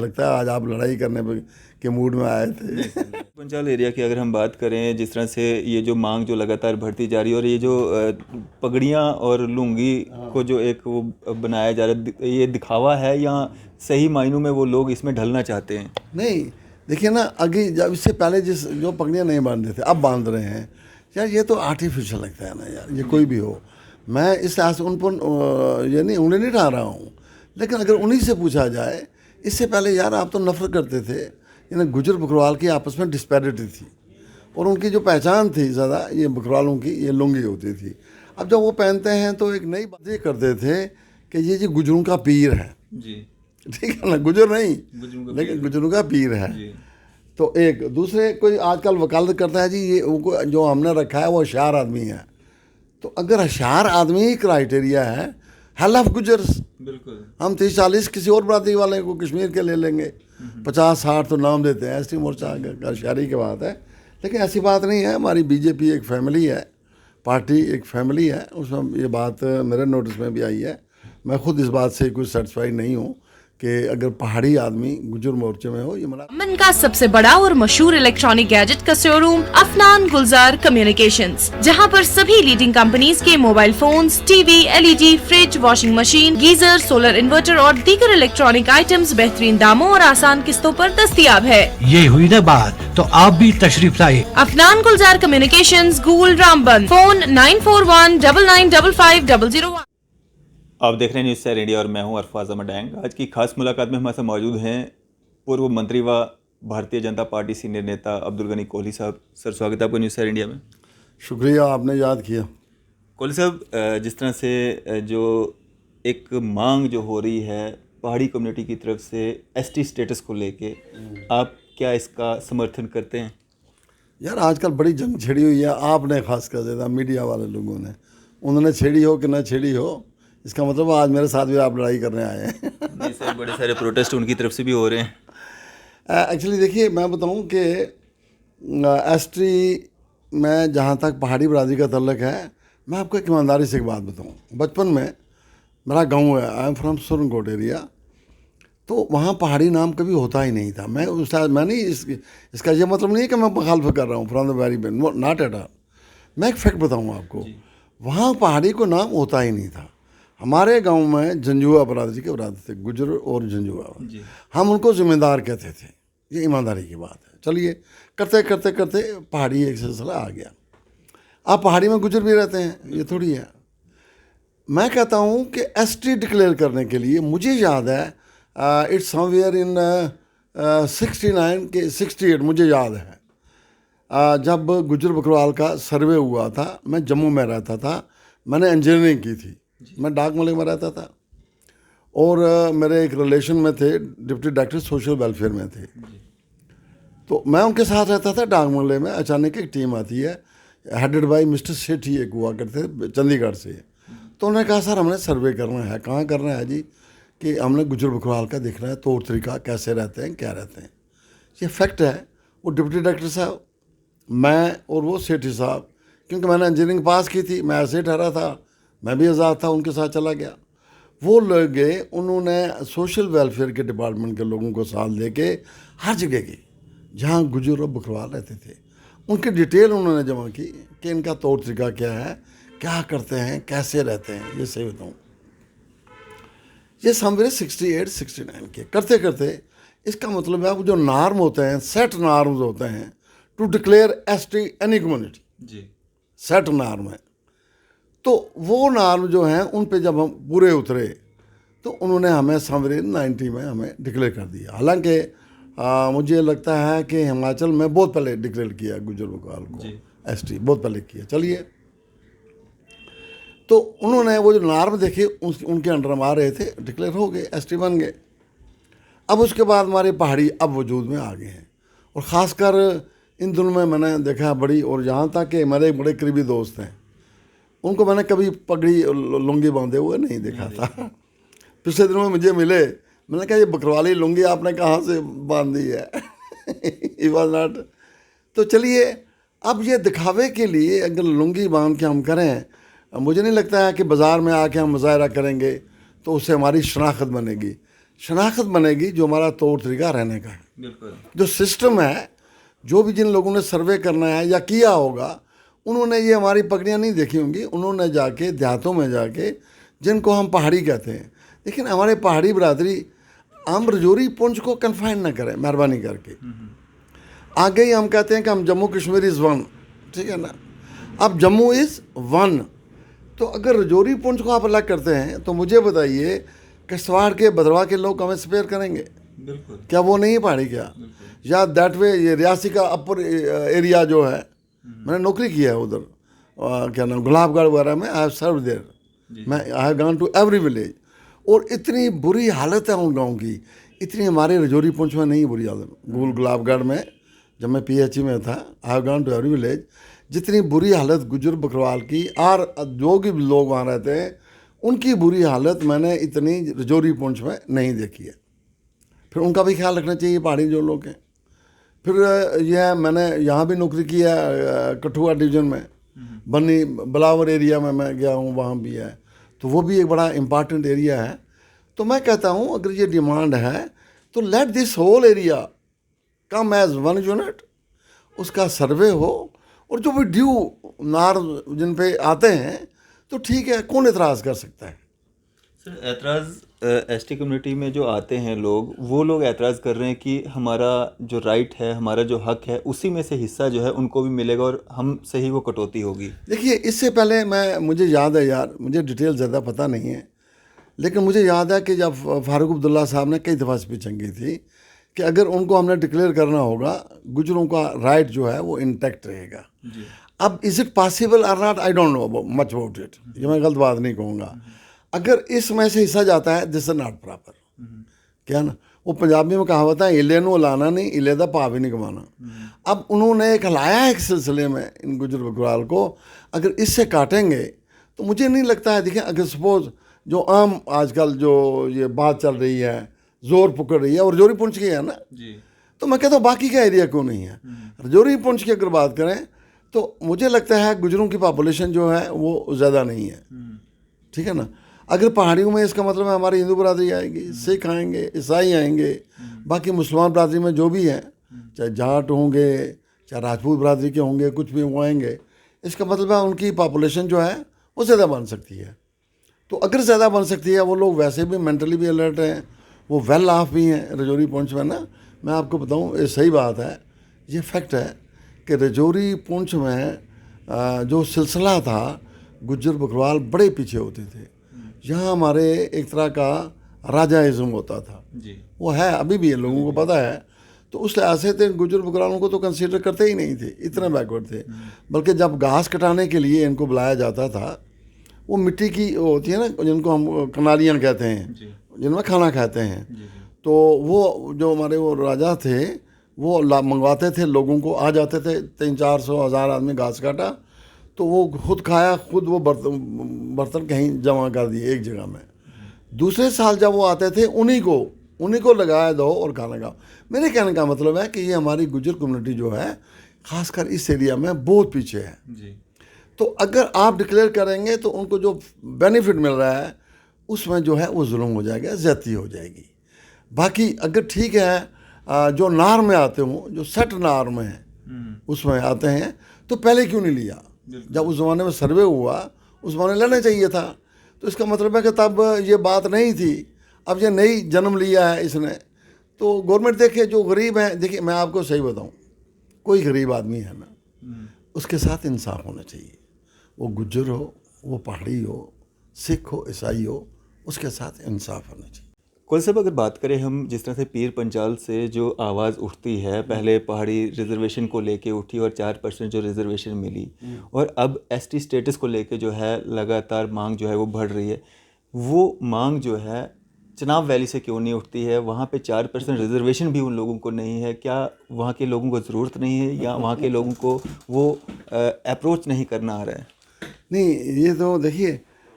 लगता है आज आप लड़ाई करने के मूड में आए थे। पंचाल एरिया की अगर हम बात करें, जिस तरह से ये जो मांग जो लगातार बढ़ती जा रही है और ये जो पगड़ियाँ और लुंगी को जो एक वो बनाया जा रहा है, ये दिखावा है या सही मायनों में वो लोग इसमें ढलना चाहते हैं? नहीं, देखिए ना, अभी जब इससे पहले जो पगड़ियाँ नहीं बांधते थे अब बांध रहे हैं यार, ये तो आर्टिफिशियल लगता है ना यार, ये कोई भी हो। मैं इस तरह से उन पर ये नहीं उंगली नहीं डाल रहा हूँ, लेकिन अगर उन्हीं से पूछा जाए, इससे पहले यार आप तो नफरत करते थे। यानी गुजर बकरवाल की आपस में डिस्पैरिटी थी और उनकी जो पहचान थी ज़्यादा ये बकरवालों की ये लुंगी होती थी। अब जब वो पहनते हैं तो एक नई बात ये करते थे कि ये जी गुजरों का पीर है जी, ठीक है ना, गुजर नहीं लेकिन गुजरों का पीर है। तो एक दूसरे कोई आजकल वकालत करता है जी ये जो हमने रखा है वो होशियार आदमी है। तो अगर होशियार आदमी ही क्राइटेरिया है, हेल ऑफ गुजर्स, बिल्कुल हम 30-40 किसी और बरादरी वाले को कश्मीर के ले लेंगे, 50-60 तो नाम देते हैं, एसटी मोर्चा का होशियारी की बात है। लेकिन ऐसी बात नहीं है, हमारी बीजेपी एक फैमिली है, पार्टी एक फैमिली है, उसमें ये बात मेरे नोटिस में भी आई है। मैं खुद इस बात से कुछ सेटिस्फाइड नहीं हूँ कि अगर पहाड़ी आदमी गुजर मोर्चे में हो। ये अमन का सबसे बड़ा और मशहूर इलेक्ट्रॉनिक गैजेट का शोरूम अफनान गुलजार कम्युनिकेशंस, जहां पर सभी लीडिंग कंपनीज के mobile phones, TV, LED, fridge, washing machine, geyser, solar inverter और दीगर इलेक्ट्रॉनिक आइटम्स बेहतरीन दामों और आसान किस्तों पर दस्तयाब है। ये हुई ना बात, तो आप भी तशरीफ लाए। अफनान गुलजार कम्युनिकेशंस, गूल रामबन, फोन 9419995500। आप देख रहे हैं न्यूज़ सैर इंडिया और मैं हूं अरफाज अहमद डैंग। आज की खास मुलाकात में हमारे साथ मौजूद हैं पूर्व मंत्री व भारतीय जनता पार्टी सीनियर नेता अब्दुल गनी कोहली साहब। सर, स्वागत है आपका न्यूज़ सैर इंडिया में। शुक्रिया, आपने याद किया। कोहली साहब, जिस तरह से जो एक मांग जो हो रही है पहाड़ी कम्युनिटी की तरफ से एसटी स्टेटस को लेके, आप क्या इसका समर्थन करते हैं? यार आजकल बड़ी जंग छेड़ी हुई है, आपने खासकर ज़्यादा मीडिया वाले लोगों ने, उन्होंने छेड़ी हो कि ना छेड़ी हो, इसका मतलब आज मेरे साथ भी आप लड़ाई करने आए हैं। नहीं सर, बड़े सारे प्रोटेस्ट उनकी तरफ से भी हो रहे हैं। एक्चुअली देखिए, मैं बताऊं कि एसटी में जहाँ तक पहाड़ी बरादरी का तल्लक है, मैं आपको एक ईमानदारी से एक बात बताऊं। बचपन में मेरा गांव है, I am from Surankot area, तो वहाँ पहाड़ी नाम कभी होता ही नहीं था। मैं नहीं इसका ये मतलब नहीं है कि मैं मुखालफत कर रहा हूँ from the very not at all. मैं एक फैक्ट बताऊँ आपको, वहाँ पहाड़ी को नाम होता ही नहीं था। हमारे गांव में जंजुआ बरादरी के बरादर थे, गुजर और जंजुआ, हम उनको ज़िम्मेदार कहते थे। ये ईमानदारी की बात है। चलिए, करते करते करते पहाड़ी एक सिलसिला आ गया। आप पहाड़ी में गुजर भी रहते हैं, ये थोड़ी है। मैं कहता हूँ कि एसटी डिक्लेयर करने के लिए, मुझे याद है इट्स समवेयर इन 69 के 68, मुझे याद है जब गुजर बकरवाल का सर्वे हुआ था। मैं जम्मू में रहता था, मैंने इंजीनियरिंग की थी, मैं डाक मलिक में रहता था और मेरे एक रिलेशन में थे, डिप्टी डायरेक्टर सोशल वेलफेयर में थे, तो मैं उनके साथ रहता था डाक मल्ले में। अचानक एक टीम आती है, हेडेड बाय मिस्टर सेठी, एक हुआ करते थे चंडीगढ़ से। तो उन्होंने कहा सर हमने सर्वे करना है। कहाँ करना है जी? कि हमने गुजर बकरवाल का देखना है, तौर तरीका, कैसे रहते हैं, क्या रहते हैं। ये फैक्ट है। वो डिप्टी डायरेक्टर साहब, मैं और वो सेठी साहब, क्योंकि मैंने इंजीनियरिंग पास की थी, मैं ऐसे ठहरा था, मैं भी आज़ाद था, उनके साथ चला गया। वो लोग गए, उन्होंने सोशल वेलफेयर के डिपार्टमेंट के लोगों को साथ दे के हर जगह की जहाँ गुजर और बकरवाल रहते थे, उनकी डिटेल उन्होंने जमा की कि इनका तौर तरीका क्या है, क्या करते हैं, कैसे रहते हैं। ये सही बताऊँ, ये समवेयर 68-69 के करते करते, इसका मतलब है वो जो नॉर्म होते हैं, सेट नॉर्म्स होते हैं to declare ST any community जी, सेट नॉर्म है। तो वो नॉर्म जो हैं उन पे जब हम पूरे उतरे तो उन्होंने हमें समवेयर 90 में हमें डिक्लेयर कर दिया। हालांकि मुझे लगता है कि हिमाचल में बहुत पहले डिक्लेयर किया गुजर बकरवाल को एसटी, बहुत पहले किया। चलिए, तो उन्होंने वो जो नॉर्म देखे उनके अंडर हम आ रहे थे, डिक्लेयर हो गए, एसटी बन गए। अब उसके बाद हमारे पहाड़ी अब वजूद में आ गए हैं, और ख़ासकर इन दिनों में मैंने देखा है बड़ी, और यहाँ तक कि मेरे बड़े करीबी दोस्त हैं, उनको मैंने कभी पगड़ी लुंगी बांधे हुए नहीं देखा था। पिछले दिनों में मुझे मिले, मैंने कहा ये बकरवाली लुंगी आपने कहाँ से बांध दी है? It was not. तो चलिए, अब ये दिखावे के लिए अगर लुंगी बांध के हम करें, मुझे नहीं लगता है कि बाज़ार में आके हम मुजाहरा करेंगे तो उससे हमारी शनाख्त बनेगी। शनाख्त बनेगी जो हमारा तौर तरीका रहने का है। बिल्कुल। जो सिस्टम है, जो भी जिन लोगों ने सर्वे करना है या किया होगा, उन्होंने ये हमारी पगड़ियाँ नहीं देखी होंगी, उन्होंने जाके देहातों में जाके, जिनको हम पहाड़ी कहते हैं, लेकिन हमारे पहाड़ी बरादरी हम रजौरी पुंछ को कन्फाइन ना करें मेहरबानी करके। आगे ही हम कहते हैं कि हम जम्मू कश्मीर इज़ वन, ठीक है ना। अब जम्मू इज़ वन, तो अगर रजौरी पुंछ को आप अलग करते हैं तो मुझे बताइए किश्तवाड़ के भद्रवाह के लोग हमें स्पेयर करेंगे? बिल्कुल। क्या वो नहीं पहाड़ी क्या? या दैट वे ये रियासी का अपर एरिया जो है, मैंने नौकरी किया है उधर, क्या नाम, गुलाबगढ़ वगैरह में, आई हैव सर्व देयर, मैं I have gone to every village. और इतनी बुरी हालत है उन गाँव की, इतनी हमारे रजौरी पुंछ में नहीं बुरी हालत। गुलाबगढ़ में जब मैं PHE में था, I have gone to every village, जितनी बुरी हालत गुजर बकरवाल की और जो भी लोग वहाँ रहते हैं उनकी बुरी हालत मैंने इतनी रजौरी पुंछ में नहीं देखी है। फिर उनका भी ख्याल रखना चाहिए पहाड़ी जो लोग हैं। फिर यह मैंने यहाँ भी नौकरी की है कठुआ डिवीज़न में, बन्नी बिलावर एरिया में मैं गया हूँ, वहाँ भी है, तो वो भी एक बड़ा इम्पॉर्टेंट एरिया है। तो मैं कहता हूँ अगर ये डिमांड है तो let this whole area come as one unit, उसका सर्वे हो, और जो भी ड्यू नार जिन पे आते हैं तो ठीक है, कौन एतराज़ कर सकता है। सर एतराज़ ST कम्युनिटी में जो आते हैं लोग, वो लोग एतराज़ कर रहे हैं कि हमारा जो राइट है, हमारा जो हक है, उसी में से हिस्सा जो है उनको भी मिलेगा और हम से ही वो कटौती होगी। देखिए, इससे पहले मुझे याद है यार, मुझे डिटेल ज़्यादा पता नहीं है, लेकिन मुझे याद है कि जब फारूक अब्दुल्ला साहब ने कई दफ़ा स्पीच की थी कि अगर उनको हमने डिक्लेयर करना होगा, गुजरों का राइट जो है वो इंटैक्ट रहेगा। अब इज़ इट पॉसिबल और not, I don't know much about it, ये मैं गलत बात नहीं कहूँगा। अगर इसमें से हिस्सा जाता है, दिस इज नॉट प्रॉपर, क्या ना, वो पंजाबी में कहावत है, इले नू लाना नहीं, इले दा भाव ही नहीं कमाना। अब उन्होंने एक हलाया एक सिलसिले में इन गुजर बकरवाल को, अगर इससे काटेंगे तो मुझे नहीं लगता है। देखिए, अगर सपोज जो आम आजकल जो ये बात चल रही है, जोर पकड़ रही है, और रजौरी पुंछ की है ना जी, तो मैं कहता हूँ बाकी का एरिया क्यों नहीं है। रजौरी पुंछ की अगर बात करें तो मुझे लगता है गुजरों की पॉपुलेशन जो है वो ज़्यादा नहीं है, ठीक है ना। अगर पहाड़ियों में, इसका मतलब है हमारी हिंदू बरादरी आएगी, सिख आएंगे, ईसाई आएंगे, बाकी मुसलमान बरादरी में जो भी हैं, चाहे जाट होंगे, चाहे राजपूत बरादरी के होंगे, कुछ भी वो आएंगे, इसका मतलब है उनकी पॉपुलेशन जो है वो ज़्यादा बन सकती है। तो अगर ज़्यादा बन सकती है, वो लोग वैसे भी मेंटली भी अलर्ट हैं, वो वेल ऑफ भी हैं रजौरी पुंछ में ना। मैं आपको बताऊँ, ये सही बात है, ये फैक्ट है कि रजौरी पुंछ में जो सिलसिला था, गुज्जर बकरवाल बड़े पीछे होते थे। यहाँ हमारे एक तरह का राजाइज़म होता था जी, वो है, अभी भी है, लोगों को पता है। तो उस लिहाज से थे गुज्जर बकरवालों को तो कंसीडर करते ही नहीं थे, इतने बैकवर्ड थे। बल्कि जब घास कटाने के लिए इनको बुलाया जाता था, वो मिट्टी की होती है ना, जिनको हम कनालियाँ कहते हैं, जिनमें खाना खाते हैं, तो वो जो हमारे वो राजा थे वो मंगवाते थे लोगों को, आ जाते थे 300-400-1000 आदमी घास काटा, तो वो खुद खाया, खुद वो बर्तन कहीं जमा कर दिए एक जगह में। दूसरे साल जब वो आते थे, उन्हीं को लगाया दो और खाना खाओ। मेरे कहने का मतलब है कि ये हमारी गुज्जर कम्युनिटी जो है, ख़ासकर इस एरिया में बहुत पीछे है जी। तो अगर आप डिक्लेयर करेंगे तो उनको जो बेनिफिट मिल रहा है उसमें जो है वो जुल्म हो जाएगा, ज़्यादती हो जाएगी। बाकी अगर ठीक है, जो नार में आते हों, जो सेट नार में है उसमें आते हैं, तो पहले क्यों नहीं लिया? जब उस ज़माने में सर्वे हुआ, उस ज़माने लेना चाहिए था। तो इसका मतलब है कि तब ये बात नहीं थी, अब ये नई जन्म लिया है इसने। तो गवर्नमेंट देखे जो गरीब हैं, देखिए मैं आपको सही बताऊं, कोई गरीब आदमी है ना, उसके साथ इंसाफ होना चाहिए। वो गुज्जर हो, वो पहाड़ी हो, सिख हो, ईसाई हो, उसके साथ इंसाफ होना चाहिए। कौल साहब, अगर बात करें हम, जिस तरह से पीर पंचाल से जो आवाज़ उठती है, पहले पहाड़ी रिजर्वेशन को लेके उठी और 4% जो रिजर्वेशन मिली, और अब ST स्टेटस को लेके जो है लगातार मांग जो है वो बढ़ रही है, वो मांग जो है चिनाब वैली से क्यों नहीं उठती है? वहाँ पे 4% रिजर्वेशन भी उन लोगों को नहीं है, क्या वहाँ के लोगों को ज़रूरत नहीं है, या वहाँ के लोगों को वो अप्रोच नहीं करना आ रहा है? नहीं, ये तो देखिए,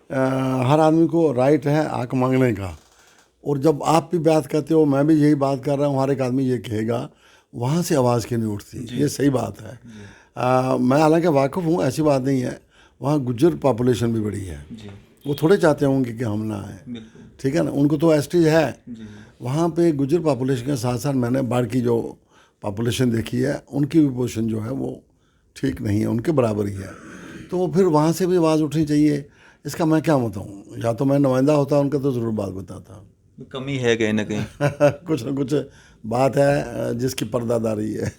हर आदमी को राइट है हक मांगने का, और जब आप भी बात करते हो, मैं भी यही बात कर रहा हूँ, हर एक आदमी ये कहेगा वहाँ से आवाज़ क्यों नहीं उठती, ये सही बात है। मैं हालांकि वाकिफ़ हूँ, ऐसी बात नहीं है, वहाँ गुज्जर पॉपुलेशन भी बड़ी है, वो थोड़े चाहते होंगे कि हम ना आए, ठीक है ना, उनको तो ST है, वहाँ पे गुजर पॉपुलेशन के साथ साथ मैंने बाढ़ की जो पॉपुलेशन देखी है, उनकी भी पोजीशन जो है वो ठीक नहीं है, उनके बराबर ही है। तो फिर वहाँ से भी आवाज़ उठनी चाहिए। इसका मैं क्या बताऊँ, या तो मैं नुमाइंदा होता उनका तो ज़रूर बात बताता। कमी है कहीं ना कहीं। कुछ ना कुछ बात है जिसकी पर्दादारी है।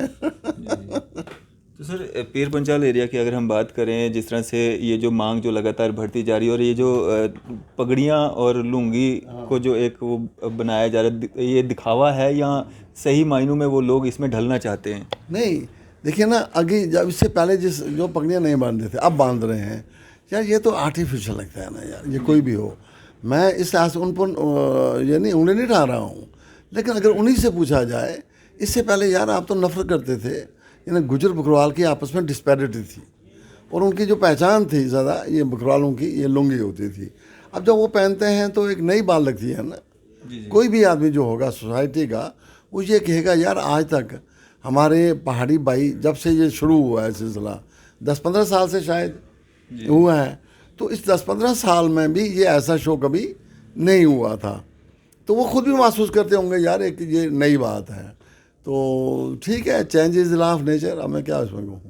तो सर, पीर पंचाल एरिया की अगर हम बात करें, जिस तरह से ये जो मांग जो लगातार बढ़ती जा रही है और ये जो पगड़ियाँ और लुंगी को जो एक वो बनाया जा रहा है, ये दिखावा है या सही मायनों में वो लोग इसमें ढलना चाहते हैं? नहीं, देखिए ना, अभी जब इससे पहले जो पगड़ियाँ नहीं बांधते थे अब बांध रहे हैं यार, ये तो आर्टिफिशियल लगता है ना यार। ये कोई भी हो, मैं इस लिहाज से उन पर ये नहीं उंगली नहीं उठा रहा हूँ, लेकिन अगर उन्हीं से पूछा जाए, इससे पहले यार आप तो नफरत करते थे। यानी गुजर बकरवाल की आपस में डिस्पैरिटी थी और उनकी जो पहचान थी ज़्यादा ये बकरवालों की ये लुंगी होती थी। अब जब वो पहनते हैं तो एक नई बात लगती है ना। कोई भी आदमी जो होगा सोसाइटी का, वो ये कहेगा यार आज तक हमारे पहाड़ी भाई जब से ये शुरू हुआ है सिलसिला 10-15 साल से शायद हुआ है, तो इस 10-15 साल में भी ये ऐसा शो कभी नहीं हुआ था। तो वो खुद भी महसूस करते होंगे यार एक ये नई बात है। तो ठीक है, change is law of nature, अब मैं क्या इसमें कहूँ।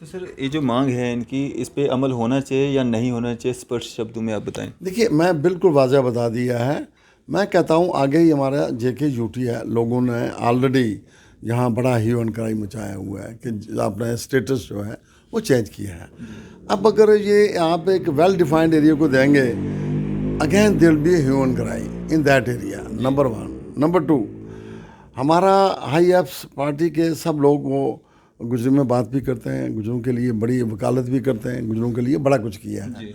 तो सर, ये जो मांग है इनकी, इस पे अमल होना चाहिए या नहीं होना चाहिए, स्पष्ट शब्दों में आप बताएं। देखिए, मैं बिल्कुल वाज़ह बता दिया है। मैं कहता हूँ आगे ही हमारा JK यूटी है, लोगों ने ऑलरेडी यहाँ बड़ा ही कराई मचाया हुआ है कि अपना स्टेटस जो है वो चेंज किया है। अब अगर ये आप एक वेल डिफाइंड एरिया को देंगे, again there will be human cry in that area, number 1। Number 2, हमारा हाई एप्स पार्टी के सब लोग वो गुजरों में बात भी करते हैं, गुजरों के लिए बड़ी वकालत भी करते हैं, गुजरों के लिए बड़ा कुछ किया है।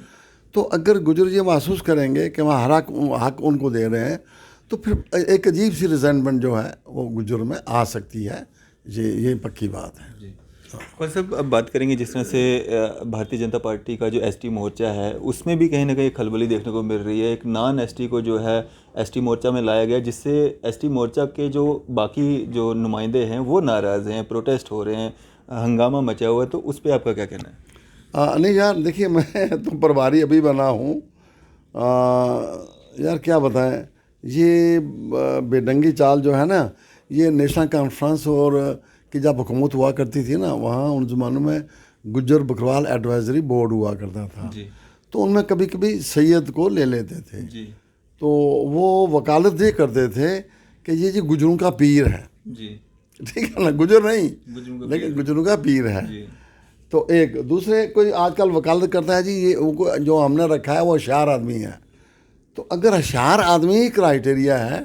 तो अगर गुजर ये महसूस करेंगे कि वहाँ हक उनको दे रहे हैं, तो फिर एक अजीब सी रिजेंटमेंट जो है वो गुजर में आ सकती है। ये पक्की बात है। कौन साहब, अब बात करेंगे जिस तरह से भारतीय जनता पार्टी का जो ST मोर्चा है, उसमें भी कहीं ना कहीं खलबली देखने को मिल रही है। एक नॉन ST को जो है ST मोर्चा में लाया गया, जिससे ST मोर्चा के जो बाकी जो नुमाइंदे हैं वो नाराज़ हैं, प्रोटेस्ट हो रहे हैं, हंगामा मचा हुआ है। तो उस पर आपका क्या कहना है? नहीं यार, देखिए मैं तो प्रभारी अभी बना हूँ यार, क्या बताएं, ये बेढंगी चाल जो है ना, ये नेशनल कॉन्फ्रेंस और कि जब हुकूमत हुआ करती थी ना, वहाँ उन ज़मानों में गुज्जर बकरवाल एडवाइजरी बोर्ड हुआ करता था। तो उनमें कभी कभी सैयद को ले लेते थे। तो वो वकालत ये करते थे कि ये जी गुजरों का पीर है। ठीक है ना, गुजर नहीं लेकिन गुजरों का पीर है। तो एक दूसरे कोई आजकल वकालत करता है जी ये उनको जो हमने रखा है वो होशियार आदमी है। तो अगर होशियार आदमी ही क्राइटेरिया है,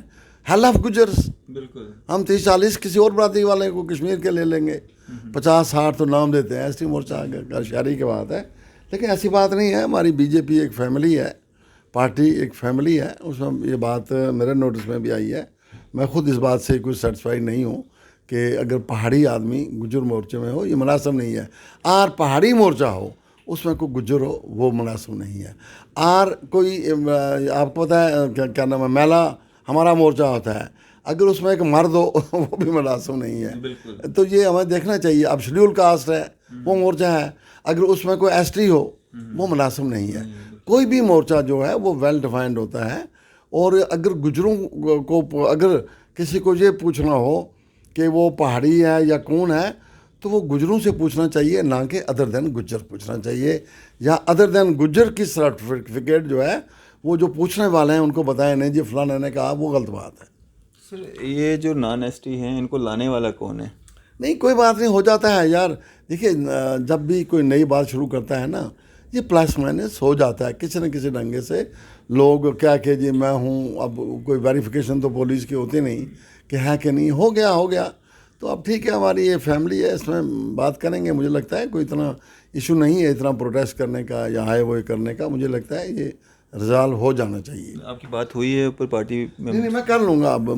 हेल ऑफ गुजर्स, बिल्कुल हम 30-40 किसी और बरादरी वाले को कश्मीर के ले लेंगे, 50-60 तो नाम देते हैं। ST मोर्चा का होशियारी की बात है, लेकिन ऐसी बात नहीं है। हमारी BJP एक फैमिली है, पार्टी एक फैमिली है, उसमें ये बात मेरे नोटिस में भी आई है। मैं खुद इस बात से कुछ सेटिस्फाइड नहीं हूँ कि अगर पहाड़ी आदमी गुजर मोर्चे में हो, ये मुनासिब नहीं है। और पहाड़ी मोर्चा हो उसमें कोई गुजर हो, वो मुनासिब नहीं है। और कोई आपको पता है क्या नाम है, मेला हमारा मोर्चा होता है, अगर उसमें एक मर्द हो वो भी मुनासिब नहीं है। तो ये हमें देखना चाहिए। अब शेड्यूल कास्ट है, वो मोर्चा है, अगर उसमें कोई ST हो वो मुनासिब नहीं है। कोई भी मोर्चा जो है वो वेल डिफाइंड होता है। और अगर गुजरों को अगर किसी को ये पूछना हो कि वो पहाड़ी है या कौन है, तो वो गुजरों से पूछना चाहिए, ना कि अदर देन गुज्जर पूछना चाहिए। या अदर देन गुज्जर की सर्टिफिकेट जो है वो जो पूछने वाले हैं उनको बताएं, नहीं जी फलाना ने कहा, वो गलत बात है। सर, ये जो नॉन ST हैं, इनको लाने वाला कौन है? नहीं, कोई बात नहीं, हो जाता है यार। देखिए, जब भी कोई नई बात शुरू करता है ना, ये प्लस माइनस हो जाता है किसी न किसी ढंगे से। लोग क्या कि जी मैं हूँ, अब कोई वेरिफिकेशन तो पुलिस की होती नहीं कि है कि नहीं, हो गया। तो अब ठीक है, हमारी ये फैमिली है, इसमें बात करेंगे। मुझे लगता है कोई इतना इशू नहीं है इतना प्रोटेस्ट करने का या हाई वो करने का। मुझे लगता है ये रिजॉल्व हो जाना चाहिए। आपकी बात हुई है ऊपर पार्टी में? नहीं, मैं कर लूँगा। अब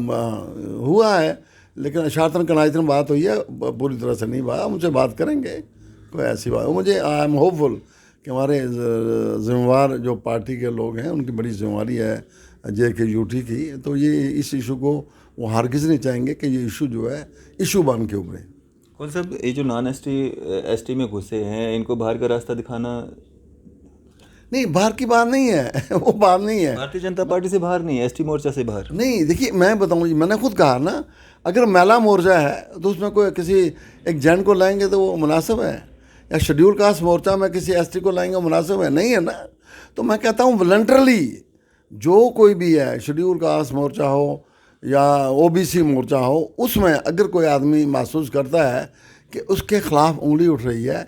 हुआ है, लेकिन अशारतन कनायतन बात हुई है, पूरी तरह से नहीं हुआ। मुझसे बात करेंगे, कोई ऐसी बात। मुझे आई एम होपफुल कि हमारे जिम्मेवार जो पार्टी के लोग हैं उनकी बड़ी जिम्मेवारी है JK यूटी की। तो ये इस इशू को वो हरगिज़ नहीं चाहेंगे कि ये इशू जो है इशू बन के उभरे। कौन साहब, ये जो नॉन ST में घुसे हैं, इनको बाहर का रास्ता दिखाना? नहीं, बाहर की बात नहीं है वो बात नहीं है। भारतीय जनता पार्टी से बाहर नहीं है, एसटी मोर्चा से बाहर। नहीं, देखिए मैं बताऊँ जी, मैंने खुद कहा ना, अगर महिला मोर्चा है तो उसमें कोई किसी एक जैन को लाएंगे तो वो मुनासिब है, या शेड्यूल कास्ट मोर्चा में किसी एसटी को लाएंगे मुनासिब है? नहीं है ना। तो मैं कहता हूँ वॉलंटरली जो कोई भी है, शेड्यूल कास्ट मोर्चा हो या ओबीसी मोर्चा हो, उसमें अगर कोई आदमी महसूस करता है कि उसके ख़िलाफ़ उंगली उठ रही है,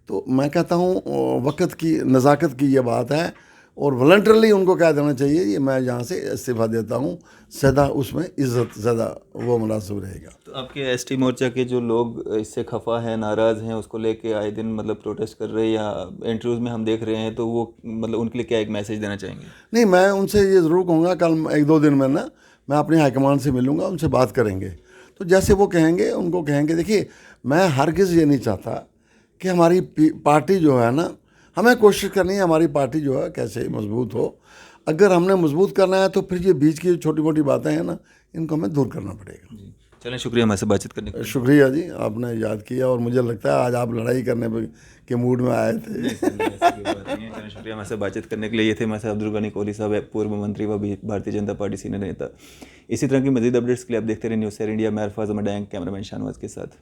तो मैं कहता हूँ वक्त की नज़ाकत की ये बात है, और वॉलंटरली उनको कह देना चाहिए ये मैं यहाँ से इस्तीफ़ा देता हूँ, ज़्यादा उसमें इज़्ज़त ज़्यादा वो मुनासिब रहेगा। तो आपके एसटी मोर्चा के जो लोग इससे खफा हैं, नाराज़ हैं, उसको लेके आए दिन मतलब प्रोटेस्ट कर रहे हैं या इंटरव्यूज़ में हम देख रहे हैं, तो वो मतलब उनके लिए क्या एक मैसेज देना चाहेंगे? नहीं, मैं उनसे ये ज़रूर कहूँगा, कल 1-2 दिन में ना मैं अपनी हाईकमान से मिलूँगा, उनसे बात करेंगे। तो जैसे वो कहेंगे उनको कहेंगे, देखिए मैं हरगिज़ ये नहीं चाहता कि हमारी पार्टी जो है ना, हमें कोशिश करनी है हमारी पार्टी जो है कैसे मजबूत हो। अगर हमने मजबूत करना है तो फिर ये बीच की छोटी मोटी बातें हैं ना, इनको हमें दूर करना पड़ेगा। चलें, शुक्रिया हमारे से बातचीत करने के लिए। शुक्रिया जी, आपने याद किया, और मुझे लगता है आज आप लड़ाई करने के मूड में आए थे। चलें, शुक्रिया हमारे से बातचीत करने के लिए। ये थे हमारे साथ अब्दुल गनी कोहली साहब, पूर्व मंत्री व भारतीय जनता पार्टी सीनियर नेता। इसी तरह की मजीद अपडेट्स के लिए आप देखते रहे न्यूज़ शेयर इंडिया। मैं अरफाज अहमद, कैमरामैन शाहनवाज के साथ।